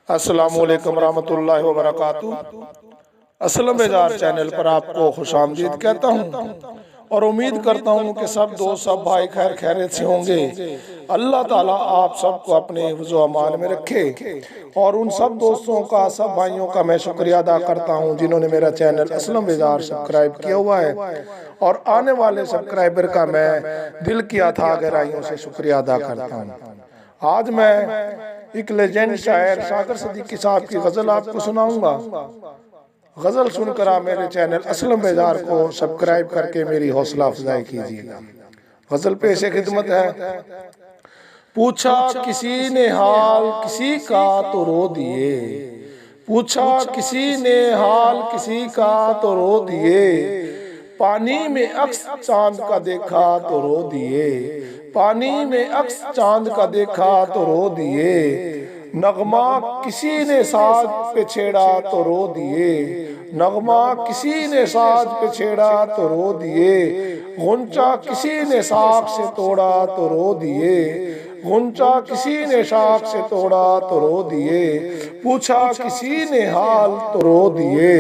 अस्सलामुअलैकुम रहमतुल्लाहि व बरकातुहू। असलम बेजार चैनल पर आपको खुशामदीद कहता हूँ और उम्मीद करता हूँ कि सब दोस्त सब भाई खैर खैरियत से होंगे। अल्लाह ताला आप सबको अपने हिफ्ज़-ओ अमान में रखे और उन सब दोस्तों का सब भाइयों का मैं शुक्रिया अदा करता हूँ जिन्होंने मेरा चैनल असलम बेजार सब्सक्राइब किया हुआ है और आने वाले सब्सक्राइबर का मैं दिल की अथाह गहराइयों से शुक्रिया अदा करता हूँ। आज मैं एक लेजेंड शायर सागर सिद्दीकी साहब की गजल आपको सुनाऊंगा। गजल सुनकर आप मेरे चैनल असलम बेजार को सब्सक्राइब करके मेरी हौसला अफजाई कीजिएगा। गजल पेश खिदमत है। पूछा किसी ने हाल किसी का तो रो दिए, पूछा किसी ने हाल किसी का तो रो दिए, पानी में अक्स चांद का देखा तो रो दिए, पानी में अक्स चांद का देखा तो रो दिए, नगमा किसी ने साज पे छेड़ा तो रो दिए, नगमा किसी ने साज पे छेड़ा तो रो दिए, गुंचा किसी ने शाख से तोड़ा तो रो दिए, गुंचा किसी ने शाख से तोड़ा तो रो दिए, पूछा किसी ने हाल तो रो दिए।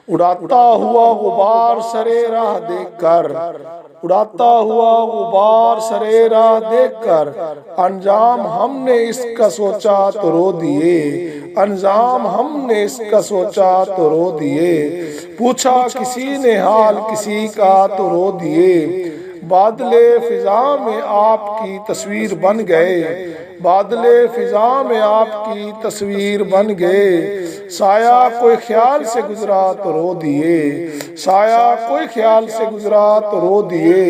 उड़ाता हुआ गुबार सरे राह देखकर, उड़ाता हुआ गुबार सरे राह देखकर, अंजाम हमने इसका सोचा तो रो दिए, अंजाम हमने इसका सोचा तो रो दिए, पूछा किसी ने हाल किसी का तो रो दिए, बादले फिजा में आपकी तस्वीर बन गए, बादले फिजा में आपकी तस्वीर बन गए, साया कोई ख्याल से गुजरा तो रो दिए, साया कोई ख्याल से गुजरा तो रो दिए,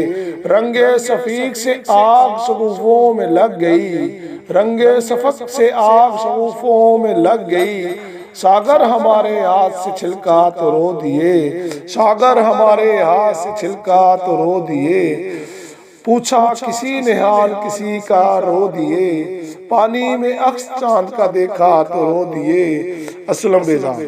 रंगे सफीक से आग शगुफों में लग गई, रंगे सफक से आग शगुफों में लग गई, सागर हमारे हाथ से छिलका तो रो दिए, सागर हमारे हाथ से छिलका तो रो दिए, पूछा किसी ने हाल किसी का रो दिए, पानी में अक्स चांद का देखा तो रो दिए। असलम बेजार।